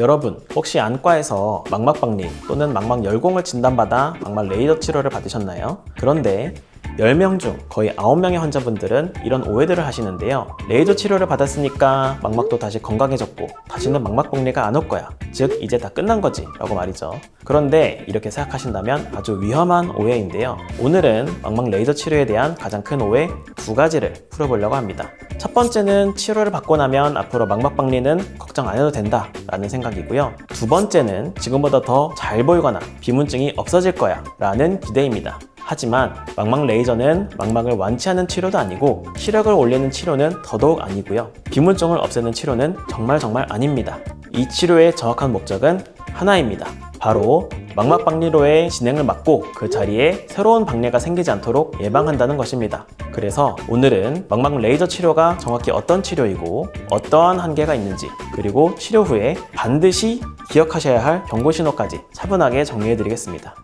여러분, 혹시 안과에서 망막박리 또는 망막열공을 진단받아 망막 레이저 치료를 받으셨나요? 그런데 10명 중 거의 9명의 환자분들은 이런 오해들을 하시는데요. 레이저 치료를 받았으니까 망막도 다시 건강해졌고 다시는 망막박리가 안 올 거야. 즉 이제 다 끝난 거지 라고 말이죠. 그런데 이렇게 생각하신다면 아주 위험한 오해인데요. 오늘은 망막 레이저 치료에 대한 가장 큰 오해 2가지를 풀어보려고 합니다. 첫 번째는 치료를 받고 나면 앞으로 망막박리는 걱정 안 해도 된다 라는 생각이고요. 두 번째는 지금보다 더 잘 보이거나 비문증이 없어질 거야 라는 기대입니다. 하지만 망막 레이저는 망막을 완치하는 치료도 아니고 시력을 올리는 치료는 더더욱 아니고요. 비문증을 없애는 치료는 정말 아닙니다. 이 치료의 정확한 목적은 하나입니다. 바로 망막 박리로의 진행을 막고 그 자리에 새로운 박리가 생기지 않도록 예방한다는 것입니다. 그래서 오늘은 망막 레이저 치료가 정확히 어떤 치료이고 어떠한 한계가 있는지, 그리고 치료 후에 반드시 기억하셔야 할 경고 신호까지 차분하게 정리해 드리겠습니다.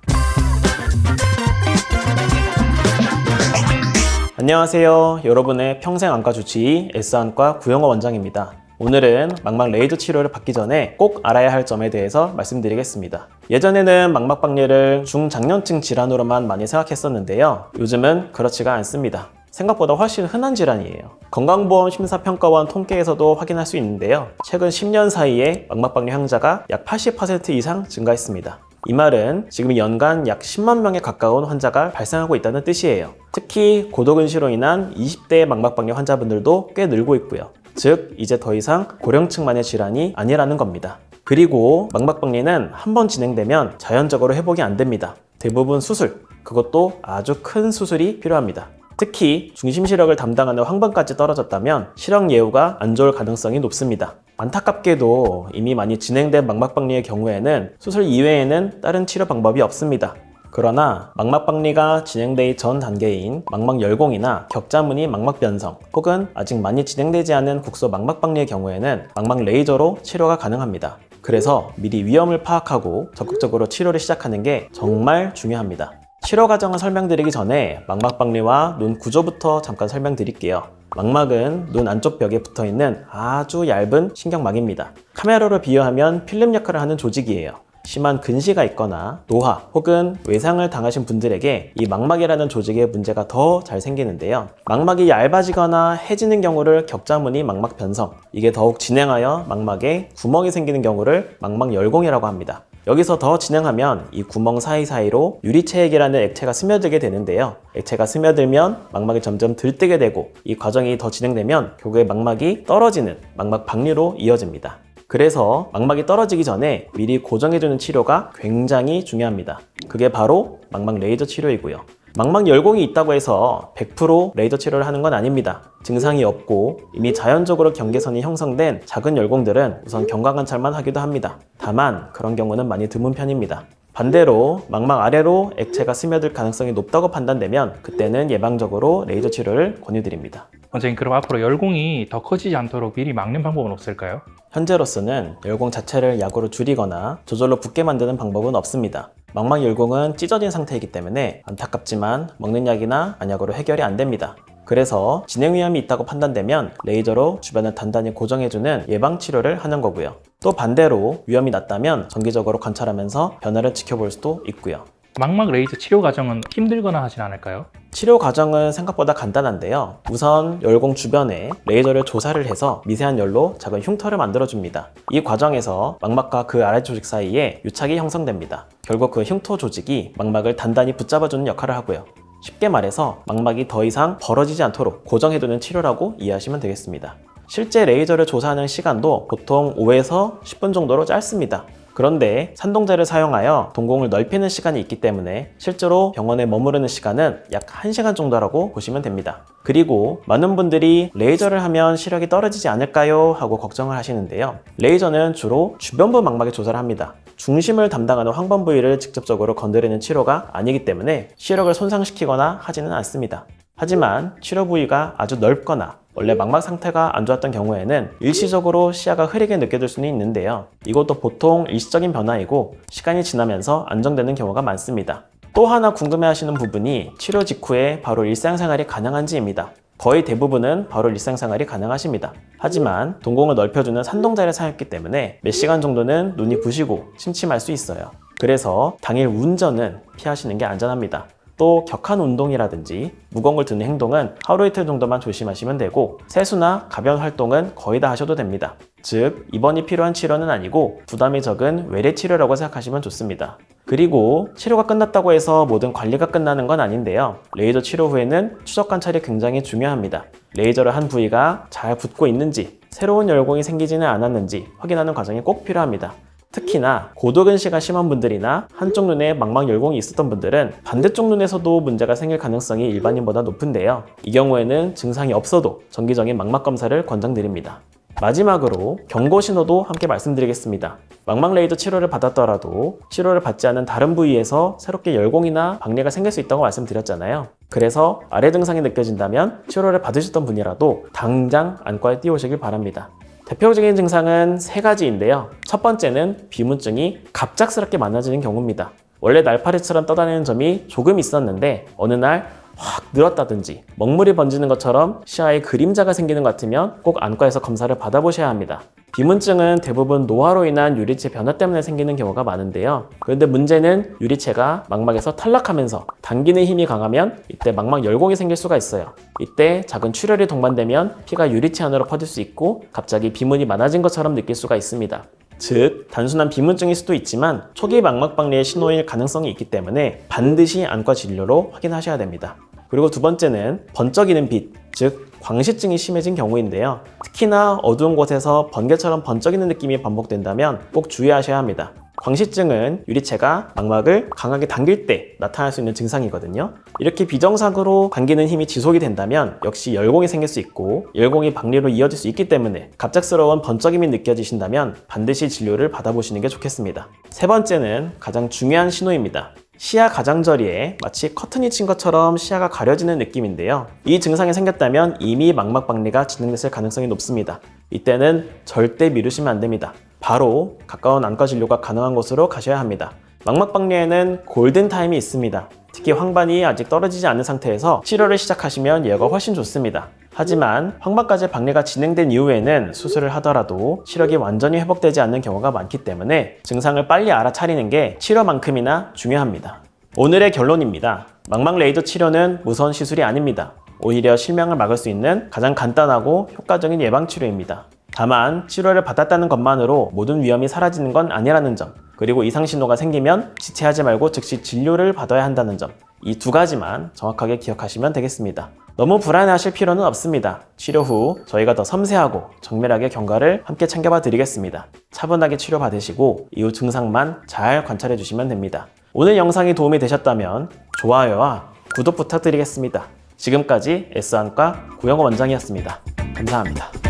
안녕하세요. 여러분의 평생 안과 주치의 S안과 구영호 원장입니다. 오늘은 망막 레이저 치료를 받기 전에 꼭 알아야 할 점에 대해서 말씀드리겠습니다. 예전에는 망막 박리를 중장년층 질환으로만 많이 생각했었는데요. 요즘은 그렇지가 않습니다. 생각보다 훨씬 흔한 질환이에요. 건강보험 심사평가원 통계에서도 확인할 수 있는데요. 최근 10년 사이에 망막 박리 환자가 약 80% 이상 증가했습니다. 이 말은 지금 연간 약 10만 명에 가까운 환자가 발생하고 있다는 뜻이에요. 특히 고도근시로 인한 20대 망막박리 환자분들도 꽤 늘고 있고요. 즉 이제 더 이상 고령층만의 질환이 아니라는 겁니다. 그리고 망막박리는 한번 진행되면 자연적으로 회복이 안 됩니다. 대부분 수술, 그것도 아주 큰 수술이 필요합니다. 특히 중심시력을 담당하는 황반까지 떨어졌다면 시력 예후가 안 좋을 가능성이 높습니다. 안타깝게도 이미 많이 진행된 망막박리의 경우에는 수술 이외에는 다른 치료 방법이 없습니다. 그러나 망막박리가 진행되기 전 단계인 망막열공이나 격자무늬 망막변성, 혹은 아직 많이 진행되지 않은 국소 망막박리의 경우에는 망막 레이저로 치료가 가능합니다. 그래서 미리 위험을 파악하고 적극적으로 치료를 시작하는 게 정말 중요합니다. 치료 과정을 설명드리기 전에 망막박리와 눈 구조부터 잠깐 설명드릴게요. 망막은 눈 안쪽 벽에 붙어있는 아주 얇은 신경막입니다. 카메라로 비유하면 필름 역할을 하는 조직이에요. 심한 근시가 있거나 노화 혹은 외상을 당하신 분들에게 이 망막이라는 조직에 문제가 더 잘 생기는데요. 망막이 얇아지거나 해지는 경우를 격자무늬 망막 변성, 이게 더욱 진행하여 망막에 구멍이 생기는 경우를 망막열공이라고 합니다. 여기서 더 진행하면 이 구멍 사이사이로 유리체액이라는 액체가 스며들게 되는데요. 액체가 스며들면 망막이 점점 들뜨게 되고, 이 과정이 더 진행되면 결국에 망막이 떨어지는 망막 박리로 이어집니다. 그래서 망막이 떨어지기 전에 미리 고정해주는 치료가 굉장히 중요합니다. 그게 바로 망막 레이저 치료이고요. 망막 열공이 있다고 해서 100% 레이저 치료를 하는 건 아닙니다. 증상이 없고 이미 자연적으로 경계선이 형성된 작은 열공들은 우선 경과관찰만 하기도 합니다. 다만 그런 경우는 많이 드문 편입니다. 반대로 망막 아래로 액체가 스며들 가능성이 높다고 판단되면 그때는 예방적으로 레이저 치료를 권유드립니다. 원장님, 그럼 앞으로 열공이 더 커지지 않도록 미리 막는 방법은 없을까요? 현재로서는 열공 자체를 약으로 줄이거나 저절로 붓게 만드는 방법은 없습니다. 망막 열공은 찢어진 상태이기 때문에 안타깝지만 먹는 약이나 안약으로 해결이 안 됩니다. 그래서 진행 위험이 있다고 판단되면 레이저로 주변을 단단히 고정해주는 예방치료를 하는 거고요. 또 반대로 위험이 낮다면 정기적으로 관찰하면서 변화를 지켜볼 수도 있고요. 망막 레이저 치료 과정은 힘들거나 하진 않을까요? 치료 과정은 생각보다 간단한데요. 우선 열공 주변에 레이저를 조사를 해서 미세한 열로 작은 흉터를 만들어줍니다. 이 과정에서 망막과 그 아래 조직 사이에 유착이 형성됩니다. 결국 그 흉터 조직이 망막을 단단히 붙잡아주는 역할을 하고요. 쉽게 말해서 망막이 더 이상 벌어지지 않도록 고정해두는 치료라고 이해하시면 되겠습니다. 실제 레이저를 조사하는 시간도 보통 5에서 10분 정도로 짧습니다. 그런데 산동제를 사용하여 동공을 넓히는 시간이 있기 때문에 실제로 병원에 머무르는 시간은 약 1시간 정도라고 보시면 됩니다. 그리고 많은 분들이 레이저를 하면 시력이 떨어지지 않을까요? 하고 걱정을 하시는데요. 레이저는 주로 주변부 망막에 조사를 합니다. 중심을 담당하는 황반 부위를 직접적으로 건드리는 치료가 아니기 때문에 시력을 손상시키거나 하지는 않습니다. 하지만 치료 부위가 아주 넓거나 원래 망막 상태가 안 좋았던 경우에는 일시적으로 시야가 흐리게 느껴질 수는 있는데요. 이것도 보통 일시적인 변화이고 시간이 지나면서 안정되는 경우가 많습니다. 또 하나 궁금해하시는 부분이 치료 직후에 바로 일상생활이 가능한지입니다. 거의 대부분은 바로 일상생활이 가능하십니다. 하지만 동공을 넓혀주는 산동자를 사용했기 때문에 몇 시간 정도는 눈이 부시고 침침할 수 있어요. 그래서 당일 운전은 피하시는 게 안전합니다. 또 격한 운동이라든지 무거운 걸 드는 행동은 하루 이틀 정도만 조심하시면 되고 세수나 가벼운 활동은 거의 다 하셔도 됩니다. 즉 입원이 필요한 치료는 아니고 부담이 적은 외래 치료라고 생각하시면 좋습니다. 그리고 치료가 끝났다고 해서 모든 관리가 끝나는 건 아닌데요. 레이저 치료 후에는 추적 관찰이 굉장히 중요합니다. 레이저를 한 부위가 잘 붙고 있는지 새로운 열공이 생기지는 않았는지 확인하는 과정이 꼭 필요합니다. 특히나 고도근시가 심한 분들이나 한쪽 눈에 망막 열공이 있었던 분들은 반대쪽 눈에서도 문제가 생길 가능성이 일반인보다 높은데요. 이 경우에는 증상이 없어도 정기적인 망막 검사를 권장드립니다. 마지막으로 경고 신호도 함께 말씀드리겠습니다. 망막 레이저 치료를 받았더라도 치료를 받지 않은 다른 부위에서 새롭게 열공이나 박리가 생길 수 있다고 말씀드렸잖아요. 그래서 아래 증상이 느껴진다면 치료를 받으셨던 분이라도 당장 안과에 뛰어오시길 바랍니다. 대표적인 증상은 3가지인데요. 첫 번째는 비문증이 갑작스럽게 많아지는 경우입니다. 원래 날파리처럼 떠다니는 점이 조금 있었는데 어느 날 확 늘었다든지 먹물이 번지는 것처럼 시야에 그림자가 생기는 것 같으면 꼭 안과에서 검사를 받아보셔야 합니다. 비문증은 대부분 노화로 인한 유리체 변화 때문에 생기는 경우가 많은데요. 그런데 문제는 유리체가 망막에서 탈락하면서 당기는 힘이 강하면 이때 망막 열공이 생길 수가 있어요. 이때 작은 출혈이 동반되면 피가 유리체 안으로 퍼질 수 있고 갑자기 비문이 많아진 것처럼 느낄 수가 있습니다. 즉 단순한 비문증일 수도 있지만 초기 망막박리의 신호일 가능성이 있기 때문에 반드시 안과 진료로 확인하셔야 됩니다. 그리고 두 번째는 번쩍이는 빛, 즉 광시증이 심해진 경우인데요. 특히나 어두운 곳에서 번개처럼 번쩍이는 느낌이 반복된다면 꼭 주의하셔야 합니다. 광시증은 유리체가 망막을 강하게 당길 때 나타날 수 있는 증상이거든요. 이렇게 비정상으로 당기는 힘이 지속이 된다면 역시 열공이 생길 수 있고 열공이 박리로 이어질 수 있기 때문에 갑작스러운 번쩍임이 느껴지신다면 반드시 진료를 받아보시는 게 좋겠습니다. 세 번째는 가장 중요한 신호입니다. 시야 가장자리에 마치 커튼이 친 것처럼 시야가 가려지는 느낌인데요. 이 증상이 생겼다면 이미 망막 박리가 진행됐을 가능성이 높습니다. 이때는 절대 미루시면 안 됩니다. 바로 가까운 안과 진료가 가능한 곳으로 가셔야 합니다. 망막 박리에는 골든타임이 있습니다. 특히 황반이 아직 떨어지지 않은 상태에서 치료를 시작하시면 예후가 훨씬 좋습니다. 하지만 황반까지 박리가 진행된 이후에는 수술을 하더라도 시력이 완전히 회복되지 않는 경우가 많기 때문에 증상을 빨리 알아차리는 게 치료만큼이나 중요합니다. 오늘의 결론입니다. 망막 레이저 치료는 무서운 시술이 아닙니다. 오히려 실명을 막을 수 있는 가장 간단하고 효과적인 예방치료입니다. 다만 치료를 받았다는 것만으로 모든 위험이 사라지는 건 아니라는 점, 그리고 이상 신호가 생기면 지체하지 말고 즉시 진료를 받아야 한다는 점, 이 2가지만 정확하게 기억하시면 되겠습니다. 너무 불안해하실 필요는 없습니다. 치료 후 저희가 더 섬세하고 정밀하게 경과를 함께 챙겨봐 드리겠습니다. 차분하게 치료받으시고 이후 증상만 잘 관찰해 주시면 됩니다. 오늘 영상이 도움이 되셨다면 좋아요와 구독 부탁드리겠습니다. 지금까지 S안과 구영호 원장이었습니다. 감사합니다.